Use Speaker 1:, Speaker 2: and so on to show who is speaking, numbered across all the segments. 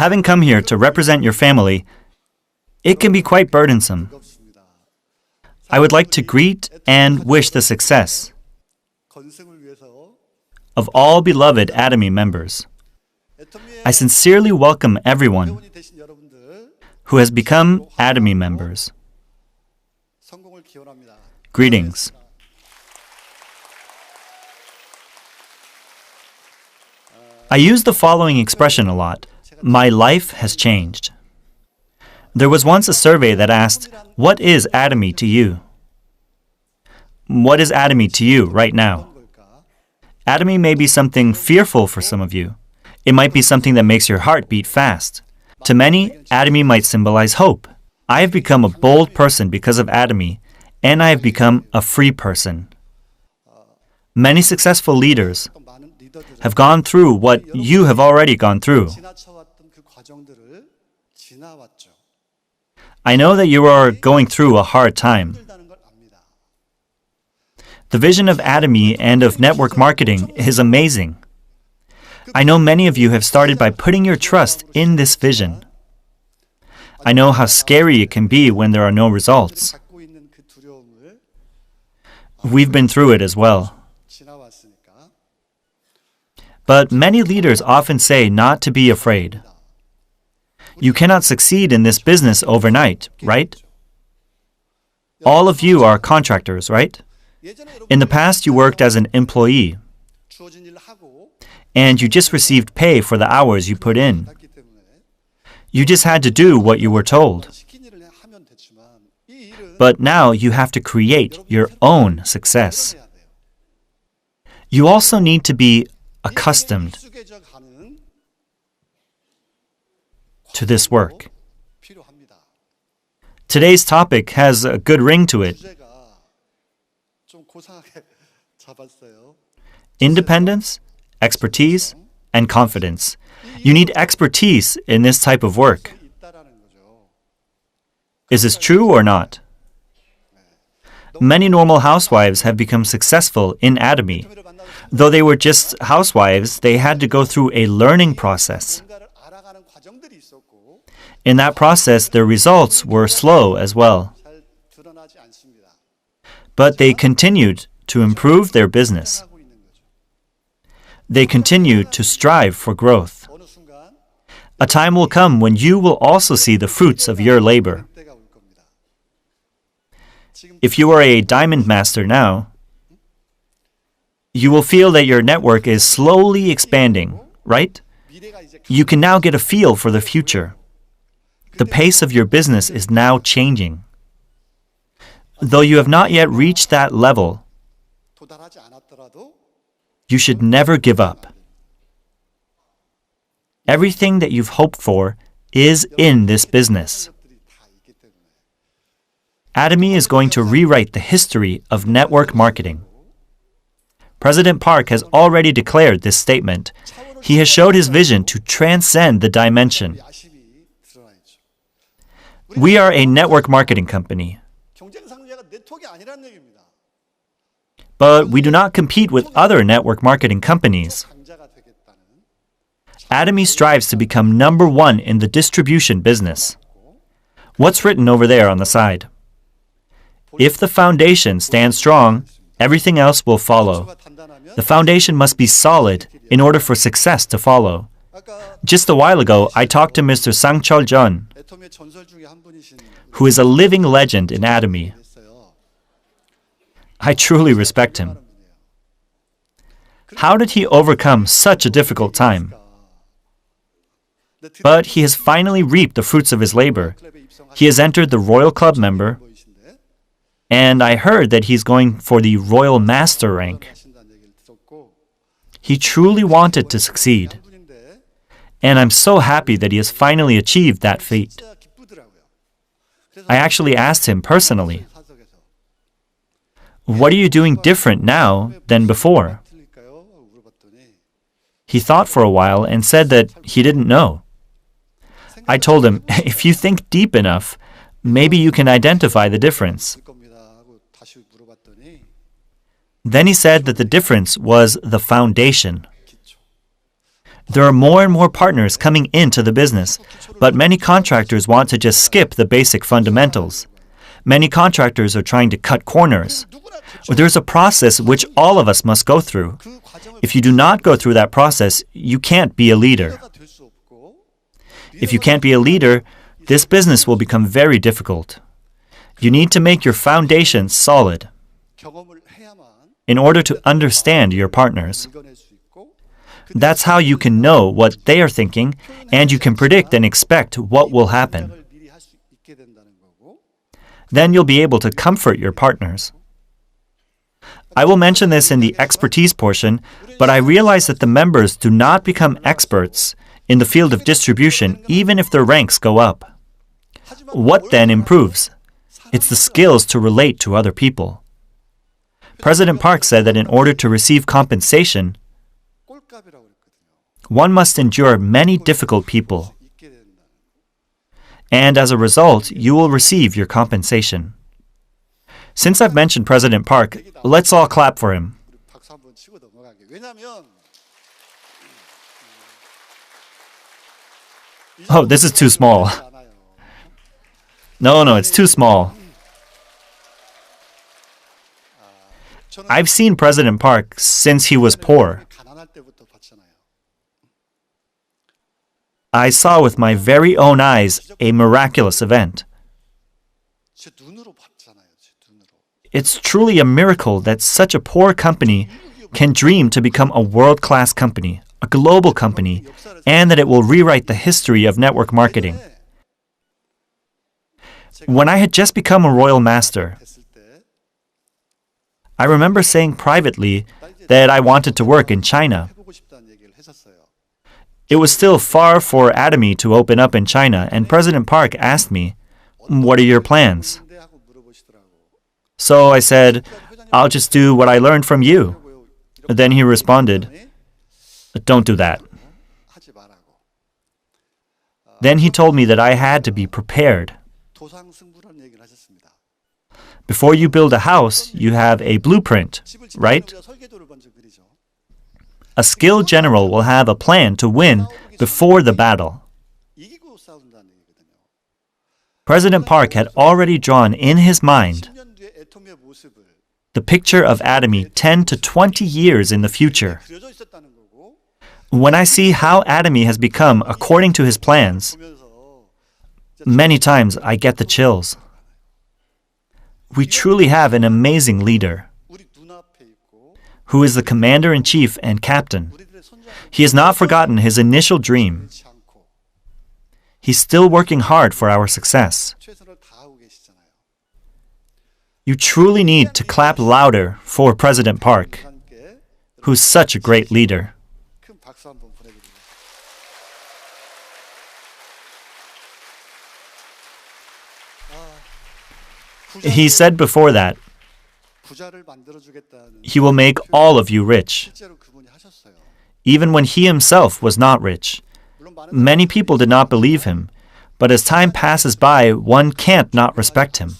Speaker 1: Having come here to represent your family, it can be quite burdensome. I would like to greet and wish the success of all beloved Atomy members. I sincerely welcome everyone who has become Atomy members. Greetings. I use the following expression a lot: my life has changed. There was once a survey that asked, what is Atomy to you? What is Atomy to you right now? Atomy may be something fearful for some of you. It might be something that makes your heart beat fast. To many, Atomy might symbolize hope. I have become a bold person because of Atomy, and I have become a free person. Many successful leaders have gone through what you have already gone through. I know that you are going through a hard time. The vision of Atomy and of network marketing is amazing. I know many of you have started by putting your trust in this vision. I know how scary it can be when there are no results. We've been through it as well. But many leaders often say not to be afraid. You cannot succeed in this business overnight, right? All of you are contractors, right? In the past, you worked as an employee, and you just received pay for the hours you put in. You just had to do what you were told. But now you have to create your own success. You also need to be accustomed to this work. Today's topic has a good ring to it. Independence, expertise, and confidence. You need expertise in this type of work. Is this true or not? Many normal housewives have become successful in Atomy. Though they were just housewives, they had to go through a learning process. In that process, their results were slow as well. But they continued to improve their business. They continued to strive for growth. A time will come when you will also see the fruits of your labor. If you are a diamond master now, you will feel that your network is slowly expanding, right? You can now get a feel for the future. The pace of your business is now changing. Though you have not yet reached that level, you should never give up. Everything that you've hoped for is in this business. Atomy is going to rewrite the history of network marketing. President Park has already declared this statement. He has showed his vision to transcend the dimension. We are a network marketing company. But we do not compete with other network marketing companies. Atomy strives to become number one in the distribution business. What's written over there on the side? If the foundation stands strong, everything else will follow. The foundation must be solid in order for success to follow. Just a while ago, I talked to Mr. Sang-Chul Jeon, who is a living legend in Atomy. I truly respect him. How did he overcome such a difficult time? But he has finally reaped the fruits of his labor. He has entered the Royal Club member, and I heard that he's going for the Royal Master rank. He truly wanted to succeed, and I'm so happy that he has finally achieved that feat. I actually asked him personally, what are you doing different now than before? He thought for a while and said that he didn't know. I told him, if you think deep enough, maybe you can identify the difference. Then he said that the difference was the foundation. There are more and more partners coming into the business, but many contractors want to just skip the basic fundamentals. Many contractors are trying to cut corners. There's a process which all of us must go through. If you do not go through that process, you can't be a leader. If you can't be a leader, this business will become very difficult. You need to make your foundation solid in order to understand your partners. That's how you can know what they are thinking, and you can predict and expect what will happen. Then you'll be able to comfort your partners. I will mention this in the expertise portion, but I realize that the members do not become experts in the field of distribution even if their ranks go up. What then improves? It's the skills to relate to other people. President Park said that in order to receive compensation, one must endure many difficult people. And as a result, you will receive your compensation. Since I've mentioned President Park, let's all clap for him. Oh, this is too small. No, it's too small. I've seen President Park since he was poor. I saw with my very own eyes a miraculous event. It's truly a miracle that such a poor company can dream to become a world-class company, a global company, and that it will rewrite the history of network marketing. When I had just become a royal master, I remember saying privately that I wanted to work in China. It was still far for Atomy to open up in China, and President Park asked me, "What are your plans?" So I said, "I'll just do what I learned from you." Then he responded, "Don't do that." Then he told me that I had to be prepared. Before you build a house, you have a blueprint, right? A skilled general will have a plan to win before the battle. President Park had already drawn in his mind the picture of Atomy 10 to 20 years in the future. When I see how Atomy has become according to his plans, many times I get the chills. We truly have an amazing leader who is the commander-in-chief and captain. He has not forgotten his initial dream. He's still working hard for our success. You truly need to clap louder for President Park, who's such a great leader. He said before that, he will make all of you rich, even when he himself was not rich. Many people did not believe him, but as time passes by, one can't not respect him.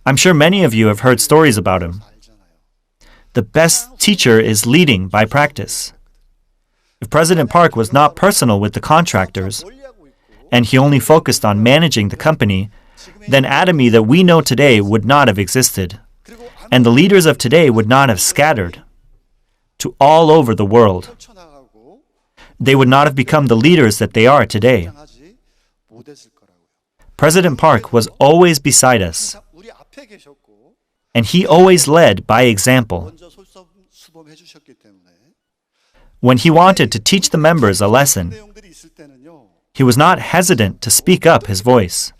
Speaker 1: I'm sure many of you have heard stories about him. The best teacher is leading by practice. If President Park was not personal with the contractors, and he only focused on managing the company, then Atomy that we know today would not have existed, and the leaders of today would not have scattered to all over the world. They would not have become the leaders that they are today. President Park was always beside us, and he always led by example. When he wanted to teach the members a lesson, he was not hesitant to speak up his voice.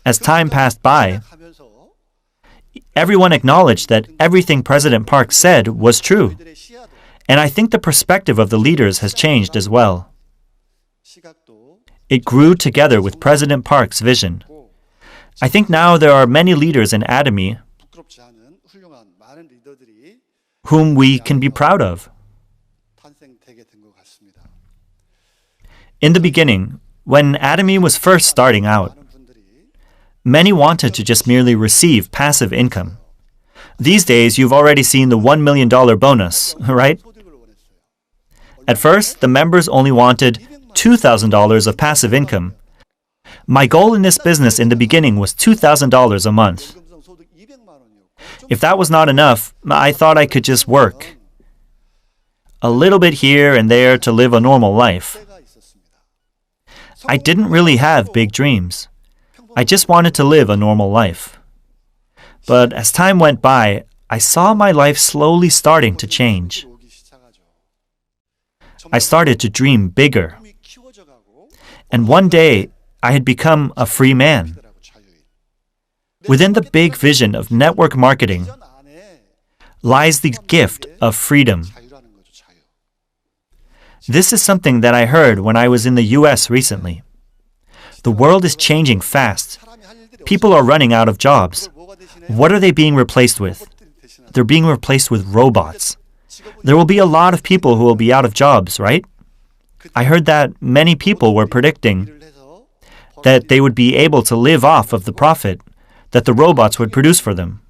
Speaker 1: As time passed by, everyone acknowledged that everything President Park said was true. And I think the perspective of the leaders has changed as well. It grew together with President Park's vision. I think now there are many leaders in Atomy whom we can be proud of. In the beginning, when Atomy was first starting out, many wanted to just merely receive passive income. These days, you've already seen the $1 million bonus, right? At first, the members only wanted $2,000 of passive income. My goal in this business in the beginning was $2,000 a month. If that was not enough, I thought I could just work a little bit here and there to live a normal life. I didn't really have big dreams. I just wanted to live a normal life. But as time went by, I saw my life slowly starting to change. I started to dream bigger. And one day, I had become a free man. Within the big vision of network marketing lies the gift of freedom. This is something that I heard when I was in the US recently. The world is changing fast. People are running out of jobs. What are they being replaced with? They're being replaced with robots. There will be a lot of people who will be out of jobs, right? I heard that many people were predicting that they would be able to live off of the profit that the robots would produce for them.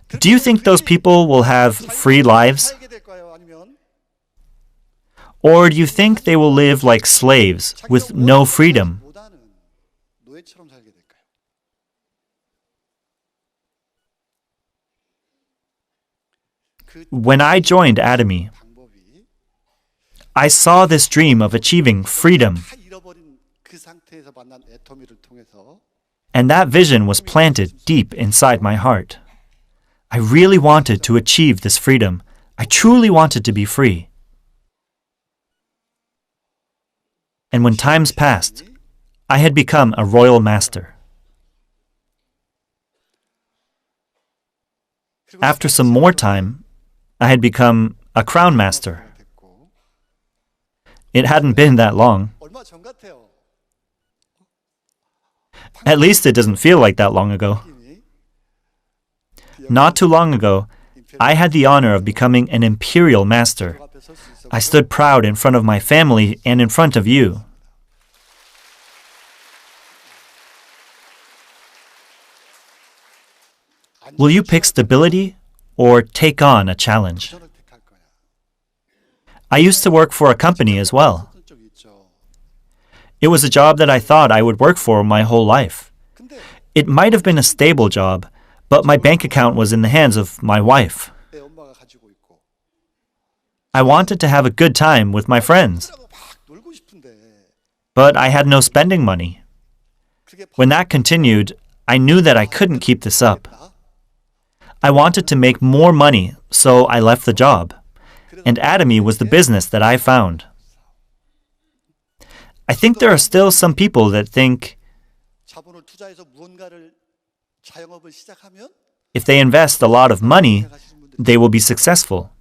Speaker 1: Do you think those people will have free lives? Or do you think they will live like slaves with no freedom? When I joined Atomy, I saw this dream of achieving freedom. And that vision was planted deep inside my heart. I really wanted to achieve this freedom. I truly wanted to be free. And when times passed, I had become a royal master. After some more time, I had become a crown master. It hadn't been that long. At least it doesn't feel like that long ago. Not too long ago, I had the honor of becoming an Imperial master. I stood proud in front of my family and in front of you. Will you pick stability or take on a challenge? I used to work for a company as well. It was a job that I thought I would work for my whole life. It might have been a stable job, but my bank account was in the hands of my wife. I wanted to have a good time with my friends, but I had no spending money. When that continued, I knew that I couldn't keep this up. I wanted to make more money, so I left the job, and Atomy was the business that I found. I think there are still some people that think if they invest a lot of money, they will be successful.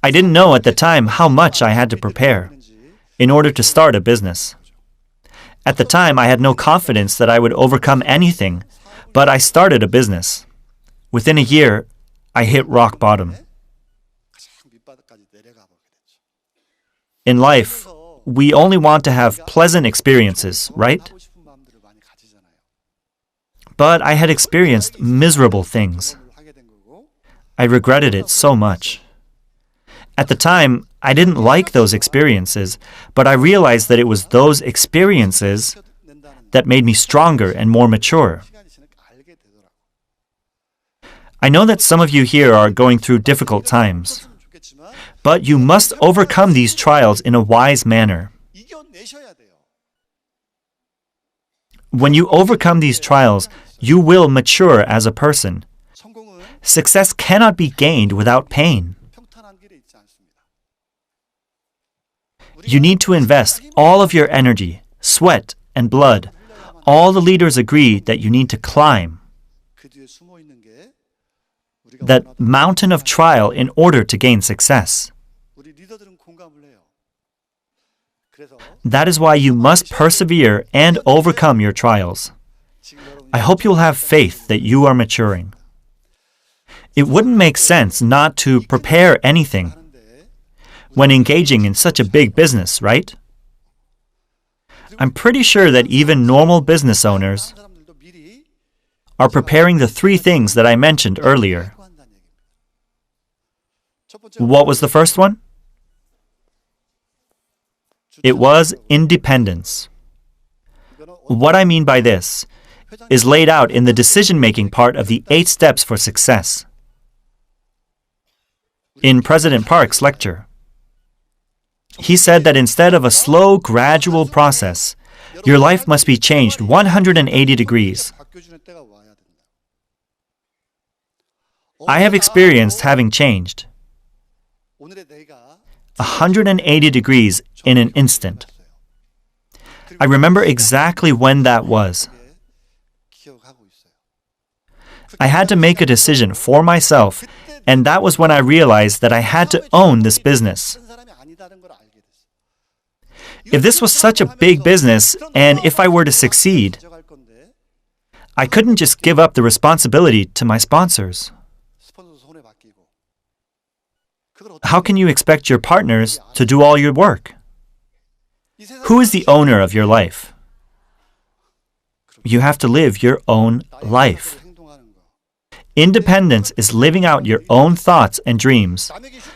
Speaker 1: I didn't know at the time how much I had to prepare in order to start a business. At the time, I had no confidence that I would overcome anything, but I started a business. Within a year, I hit rock bottom. In life, we only want to have pleasant experiences, right? But I had experienced miserable things. I regretted it so much. At the time, I didn't like those experiences, but I realized that it was those experiences that made me stronger and more mature. I know that some of you here are going through difficult times, but you must overcome these trials in a wise manner. When you overcome these trials, you will mature as a person. Success cannot be gained without pain. You need to invest all of your energy, sweat, and blood. All the leaders agree that you need to climb that mountain of trial in order to gain success. That is why you must persevere and overcome your trials. I hope you'll have faith that you are maturing. It wouldn't make sense not to prepare anything when engaging in such a big business, right? I'm pretty sure that even normal business owners are preparing the 3 things that I mentioned earlier. What was the first one? It was independence. What I mean by this is laid out in the decision-making part of the 8 steps for success. In President Park's lecture, he said that instead of a slow, gradual process, your life must be changed 180 degrees. I have experienced having changed 180 degrees in an instant. I remember exactly when that was. I had to make a decision for myself, and that was when I realized that I had to own this business. If this was such a big business, and if I were to succeed, I couldn't just give up the responsibility to my sponsors. How can you expect your partners to do all your work? Who is the owner of your life? You have to live your own life. Independence is living out your own thoughts and dreams.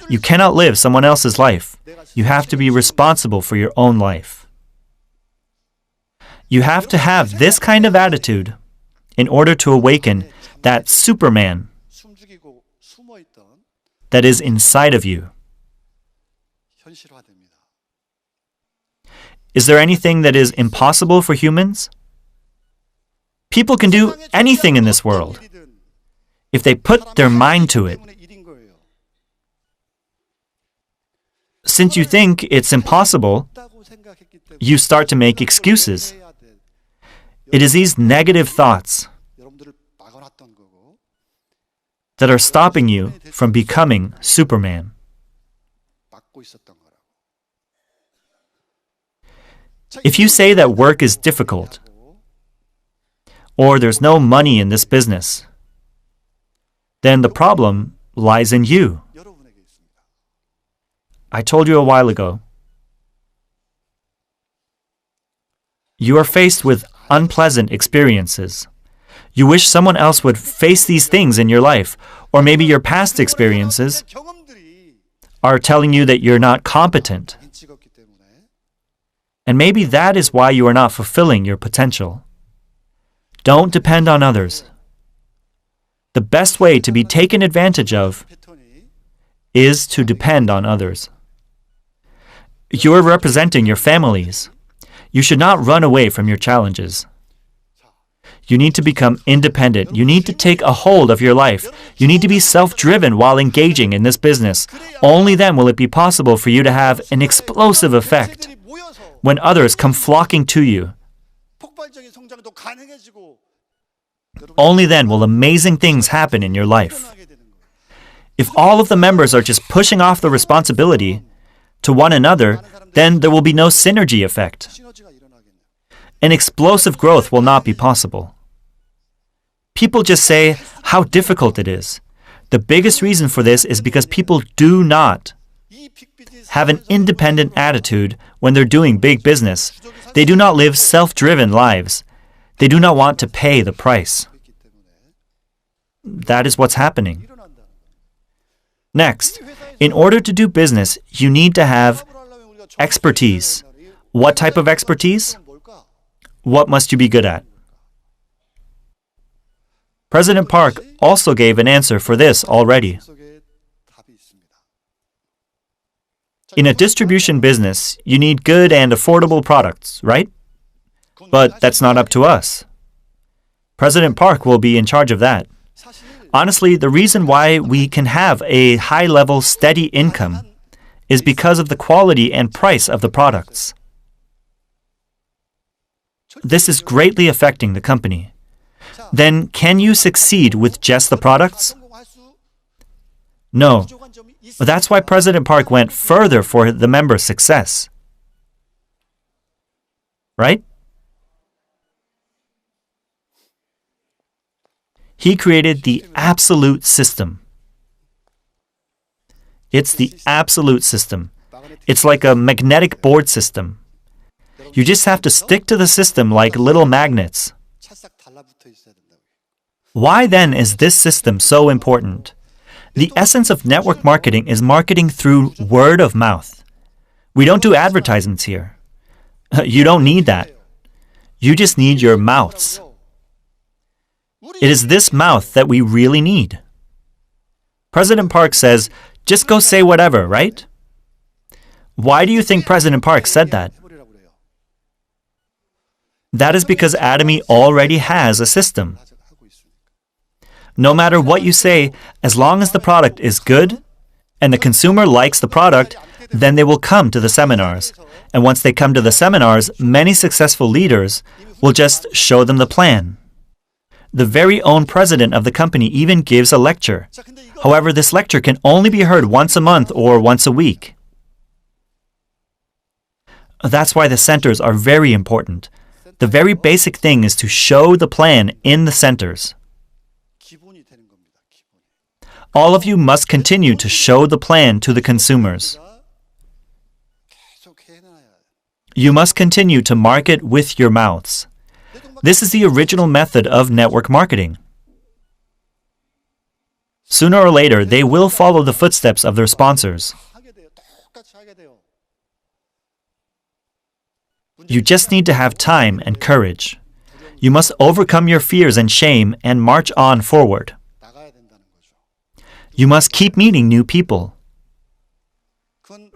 Speaker 1: You cannot live someone else's life. You have to be responsible for your own life. You have to have this kind of attitude in order to awaken that Superman that is inside of you. Is there anything that is impossible for humans? People can do anything in this world if they put their mind to it. Since you think it's impossible, you start to make excuses. It is these negative thoughts that are stopping you from becoming Superman. If you say that work is difficult, or there's no money in this business, then the problem lies in you. I told you a while ago, you are faced with unpleasant experiences. You wish someone else would face these things in your life, or maybe your past experiences are telling you that you're not competent. And maybe that is why you are not fulfilling your potential. Don't depend on others. The best way to be taken advantage of is to depend on others. You are representing your families. You should not run away from your challenges. You need to become independent. You need to take a hold of your life. You need to be self-driven while engaging in this business. Only then will it be possible for you to have an explosive effect when others come flocking to you. Only then will amazing things happen in your life. If all of the members are just pushing off the responsibility to one another, then there will be no synergy effect. An explosive growth will not be possible. People just say how difficult it is. The biggest reason for this is because people do not have an independent attitude when they're doing big business. They do not live self-driven lives. They do not want to pay the price. That is what's happening. Next, in order to do business, you need to have expertise. What type of expertise? What must you be good at? President Park also gave an answer for this already. In a distribution business, you need good and affordable products, right? But that's not up to us. President Park will be in charge of that. Honestly, the reason why we can have a high-level, steady income is because of the quality and price of the products. This is greatly affecting the company. Then, can you succeed with just the products? No. That's why President Park went further for the members' success. Right? He created the absolute system. It's the absolute system. It's like a magnetic board system. You just have to stick to the system like little magnets. Why then is this system so important? The essence of network marketing is marketing through word of mouth. We don't do advertisements here. You don't need that. You just need your mouths. It is this mouth that we really need. President Park says, just go say whatever, right? Why do you think President Park said that? That is because Atomy already has a system. No matter what you say, as long as the product is good and the consumer likes the product, then they will come to the seminars. And once they come to the seminars, many successful leaders will just show them the plan. The very own president of the company even gives a lecture. However, this lecture can only be heard once a month or once a week. That's why the centers are very important. The very basic thing is to show the plan in the centers. All of you must continue to show the plan to the consumers. You must continue to market with your mouths. This is the original method of network marketing. Sooner or later, they will follow the footsteps of their sponsors. You just need to have time and courage. You must overcome your fears and shame and march on forward. You must keep meeting new people.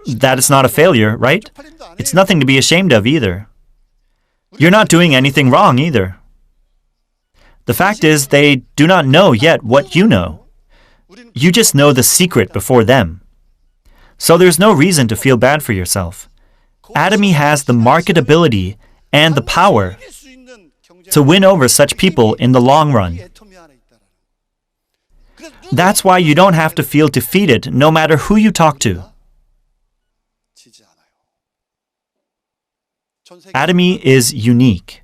Speaker 1: That is not a failure, right? It's nothing to be ashamed of either. You're not doing anything wrong either. The fact is, they do not know yet what you know. You just know the secret before them. So there's no reason to feel bad for yourself. Atomy has the marketability and the power to win over such people in the long run. That's why you don't have to feel defeated no matter who you talk to. Atomy is unique,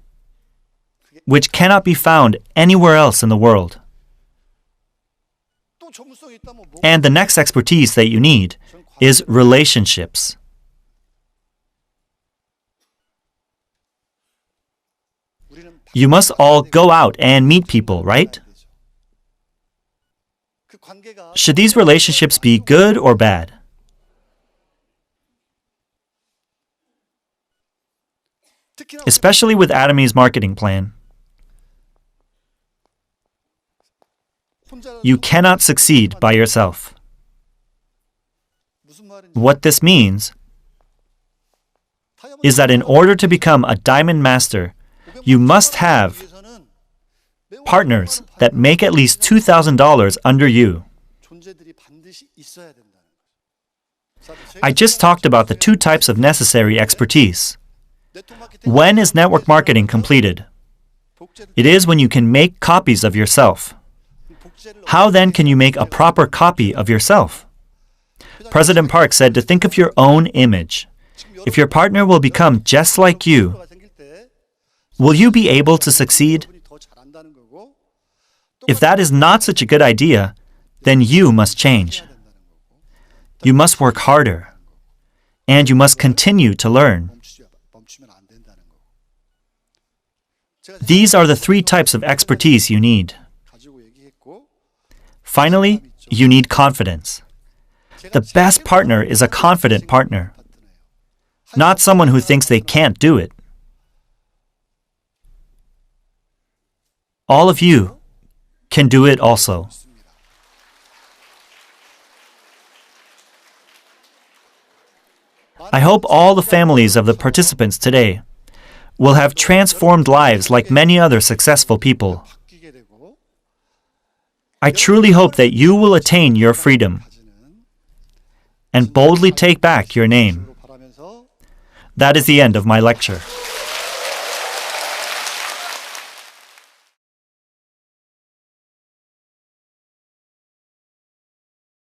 Speaker 1: which cannot be found anywhere else in the world. And the next expertise that you need is relationships. You must all go out and meet people, right? Should these relationships be good or bad? Especially with Atomy's marketing plan. You cannot succeed by yourself. What this means is that in order to become a diamond master, you must have partners that make at least $2,000 under you. I just talked about the two types of necessary expertise. When is network marketing completed? It is when you can make copies of yourself. How then can you make a proper copy of yourself? President Park said to think of your own image. If your partner will become just like you, will you be able to succeed? If that is not such a good idea, then you must change. You must work harder, and you must continue to learn. These are the three types of expertise you need. Finally, you need confidence. The best partner is a confident partner, not someone who thinks they can't do it. All of you can do it also. I hope all the families of the participants today will have transformed lives like many other successful people. I truly hope that you will attain your freedom and boldly take back your name. That is the end of my lecture.